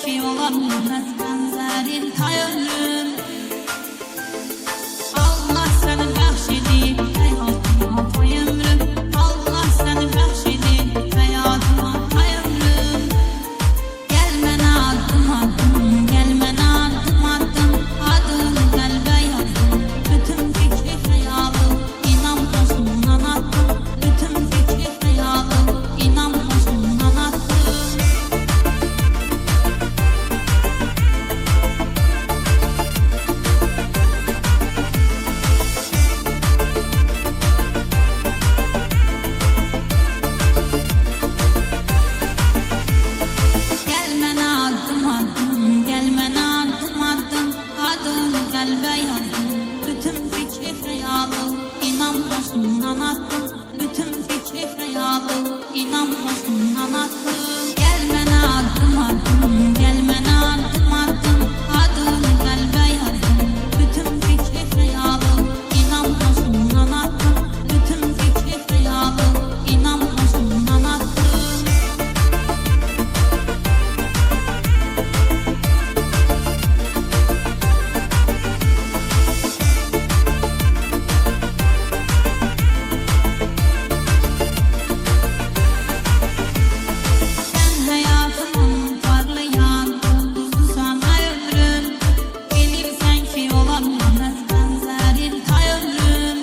ki olamaz benzerin hay ömrüm. Allah seni bəxşedi hayatıma hay ömrüm. Allah seni bəxşedi hayatıma hay ömrüm. Gel mənə adım adım, gel mənə adım adım, adın qəlbə yazdım. Bütün fikri xəyalım, inan başımdan attım. Bütün fikri xəyalım, inan başımdan attım. Gel mənə adım adım, gel mənə adım adım, adın qəlbə yazdım. Bütün fikri xəyalım, inan başımdan attım. Bütün fikri xəyalım, inan başımdan attım. Gel mənə adım adım, gel mənə adım adım, adın qəlbə yazdım. Bütün fikri xəyalım, inan başımdan attım. Bütün fikri xəyalım, inan başımdan attım. Sen hayatımın parlayan yıldızısan hay ömrüm. Bilirsen ki olamaz benzerin hay ömrüm.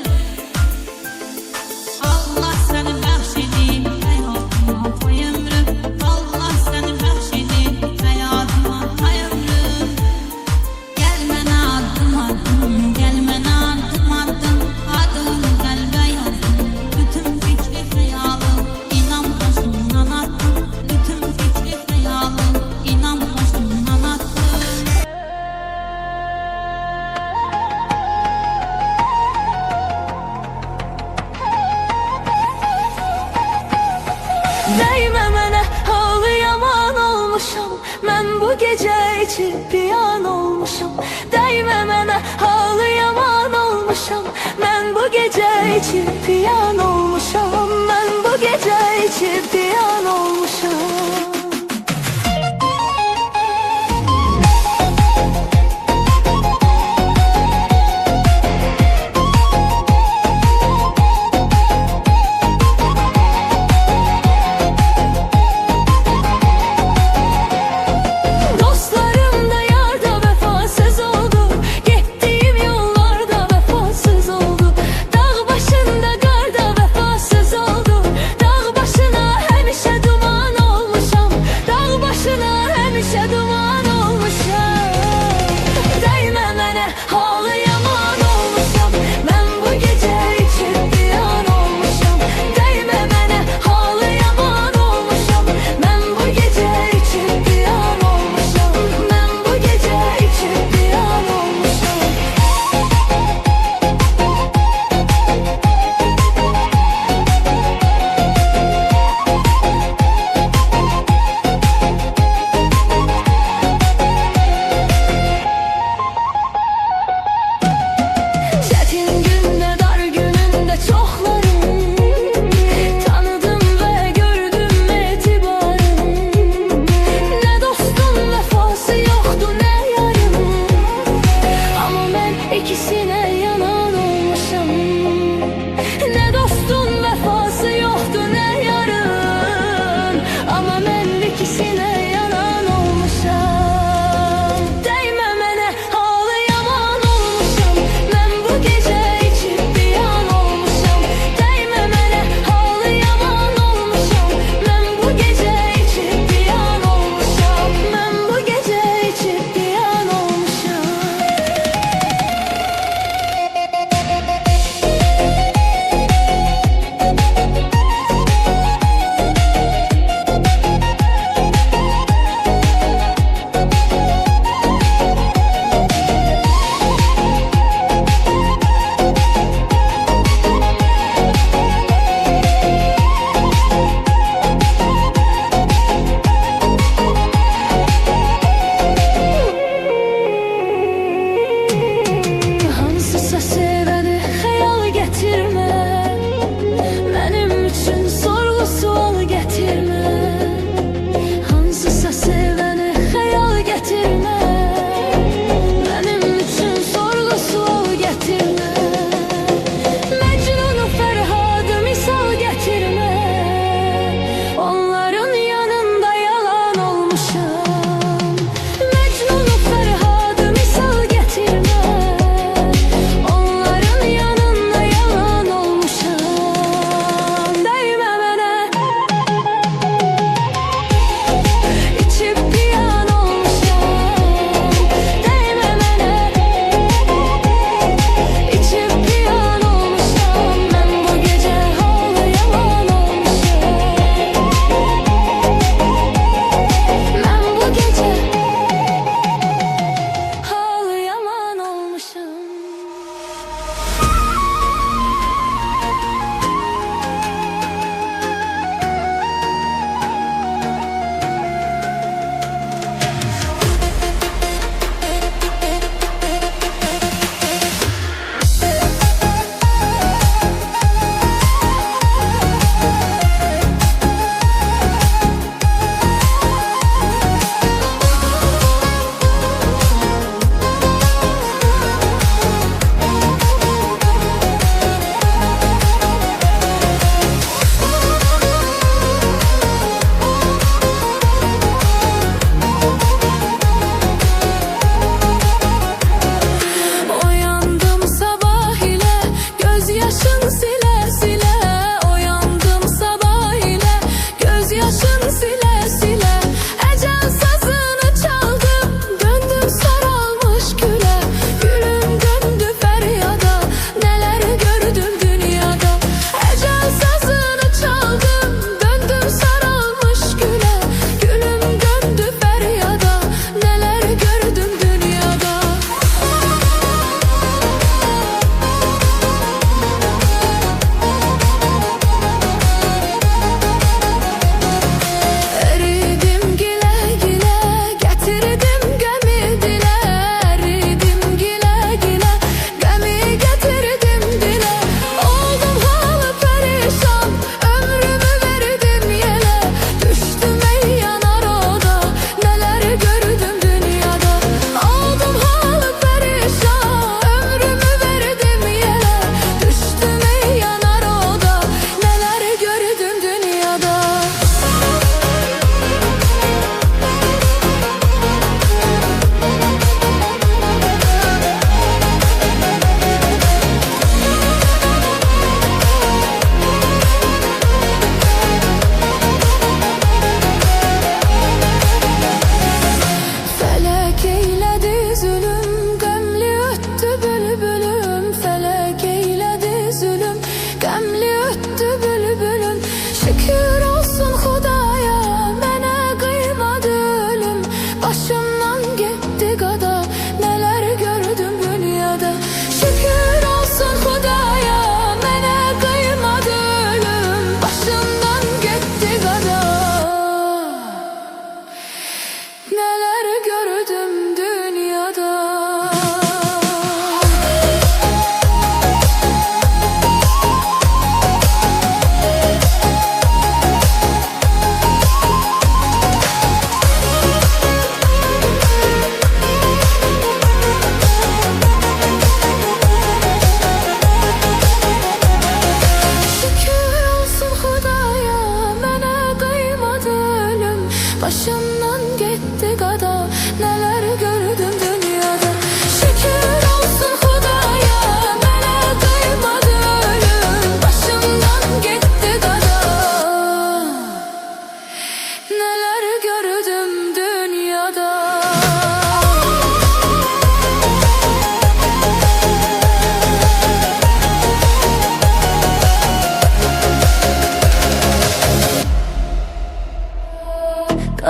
Allah seni bəxşedi hayatıma hay ömrüm. Allah seni bəxşedi hayatıma hay ömrüm. Gel mənə adım adım, gel mənə adım adım, adın qəlbə yazdım. Bütün fikri xəyalım, inan başımdan attım. Bütün fikri xəyalım, inan başımdan attım. Değme mənə, halı yaman olmuşam. Mən bu gecə içib piyan olmuşam. Değme mənə, halı yaman olmuşam. Mən bu gecə içib piyan olmuşam. Mən bu gecə içib piyan olmuşam. Dostlarım da yarda vefasız oldu. Gittiğim yollarda vefasız oldu. Dağ başında qarda vefasız oldu. Dağ başına həmişə duman olmuşam.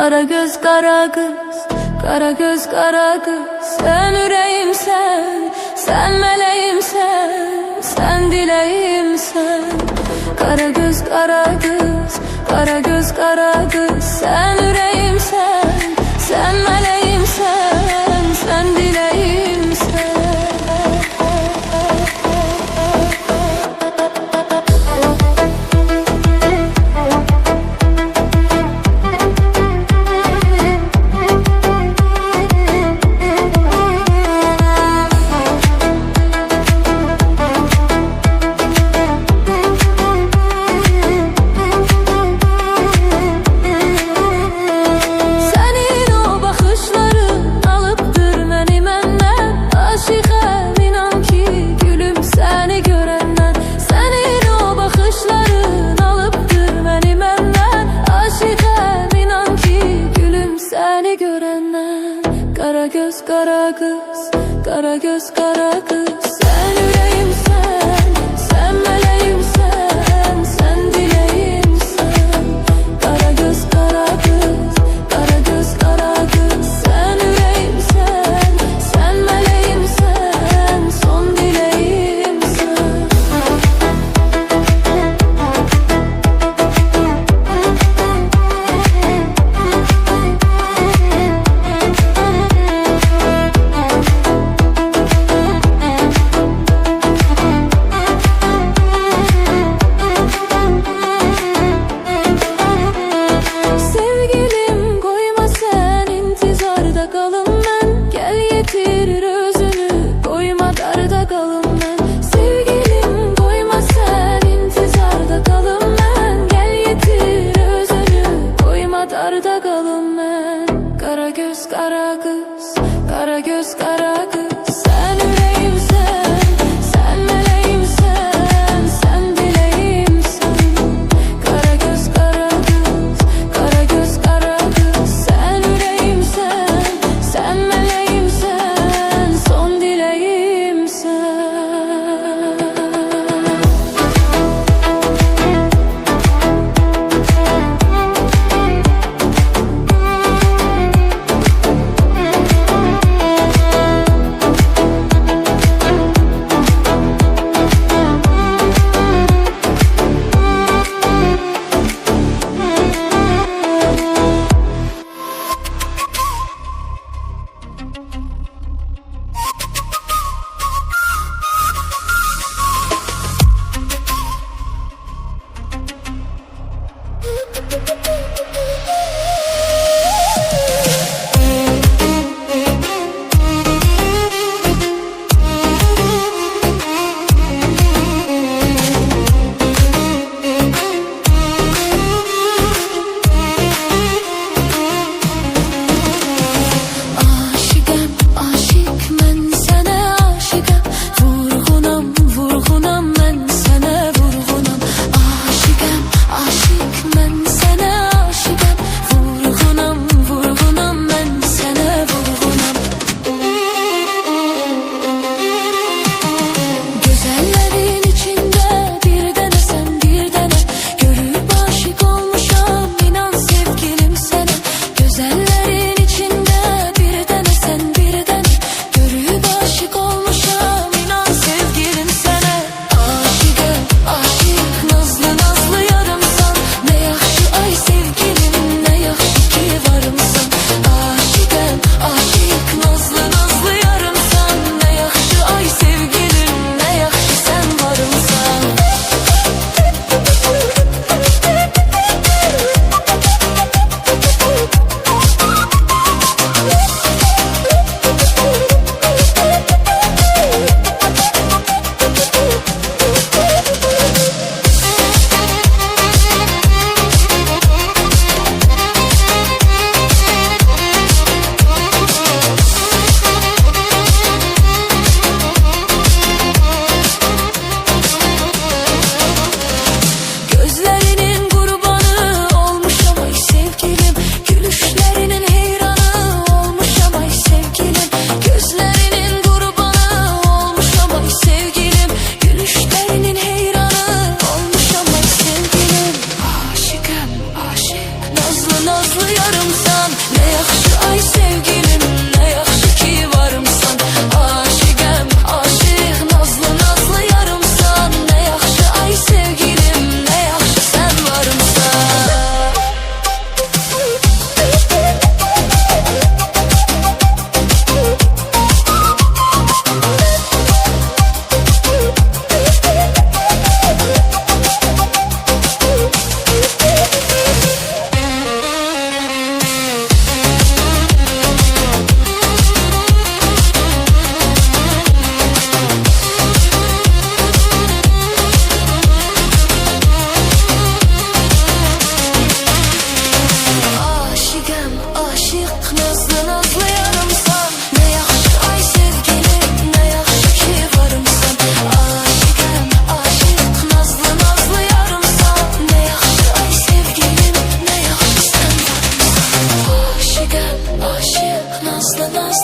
Kara göz kara kız, kara göz kara kız. Sen yüreğimsen, sen meleğimsen, sen dileğimsen. Kara göz kara kız, kara göz kara kız. Sen yüreğimsen, sen meleğimsen, sen dileğimsen. Kara göz kara kız, kara göz kara kız. Sen yüreğimsen, sen meleğimsen, sen dileğimsen. Kara göz kara kız, kara göz kara kız. Sen yüreğimsen, sen meleğimsen, son dileğimsen. Darda kalım ben. Kara göz kara kız, kara göz kara kız. Sen yüreğimsen, sen meleğimsen, sen dileğimsen. Kara göz kara kız, kara göz kara kız. Sen yüreğimsen, sen meleğimsen, son dileğimsen.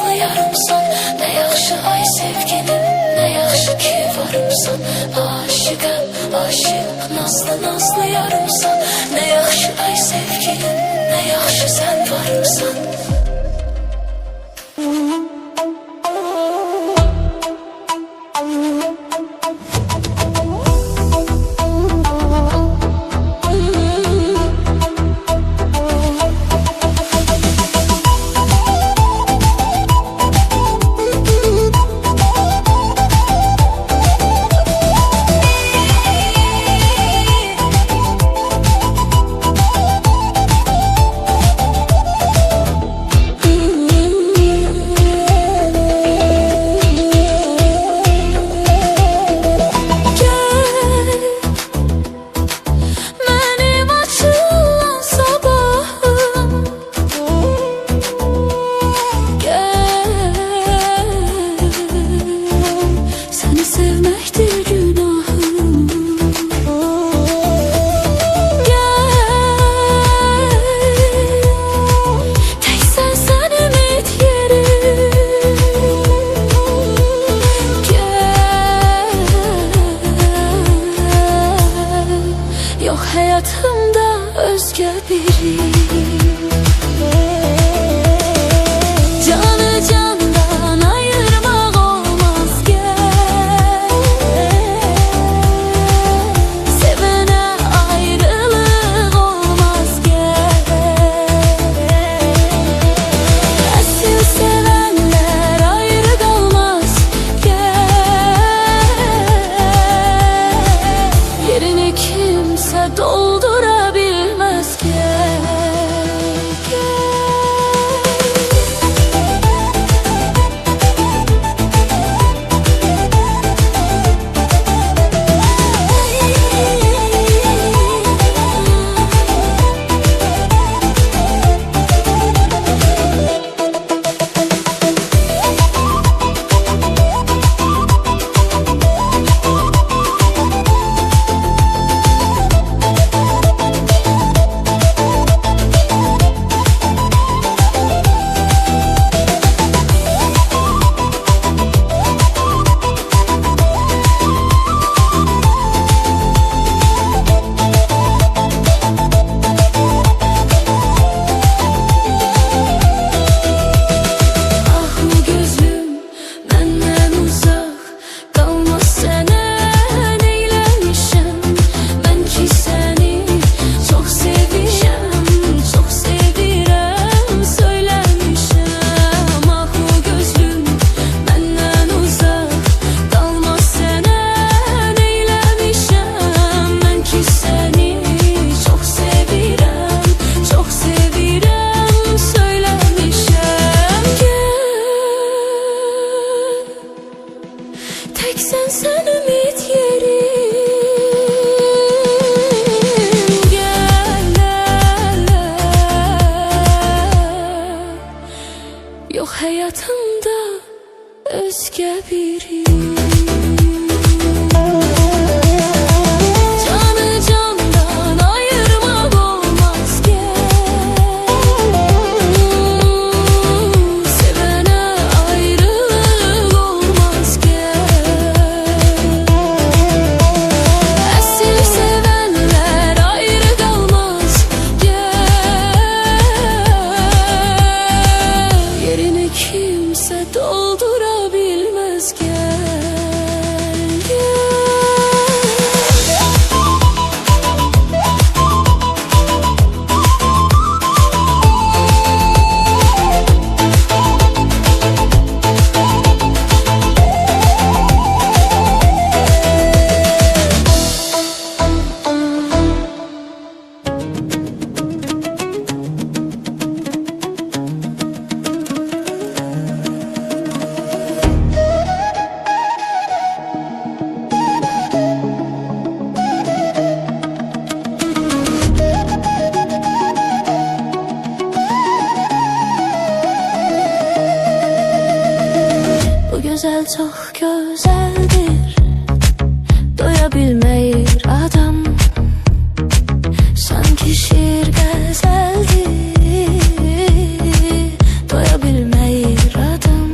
nazlı yarımsan. Ne yaxşı ay sevgilim, ne yaxşı ki varımsan. Aşıqam, aşıq, nazlı nazlı yarımsan. Ne yaxşı ay sevgilim, ne yaxşı sen varımsan. Yok hayatımda özgə biri. Canı candan ayırmaq olmaz gel. Sevənə ayrılıq olmaz gel. Əsil sevənlər ayrı qalmaz gel. Yerini kimsə doldura bilməz gel. Tek sen ümit yerim gel. Yok hayatımda özgə biri. Canı candan ayırmaq olmaz gel. Sevənə ayrılıq olmaz gel. Əsil sevənlər ayrı qalmaz gel. Yerini kimsə doldura bilməz gel. Bu güzel çok güzeldir, doya bilmeyir adam. Sanki şiir gazeldir, doya bilmeyir adam.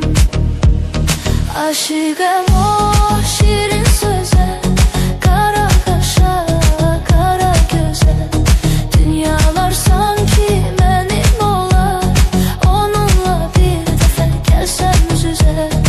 Aşığım o şirin söze, kara kaşa, kara göze. Dünyalar sanki benim olar, onunla bir defa gelsem yüz yüze.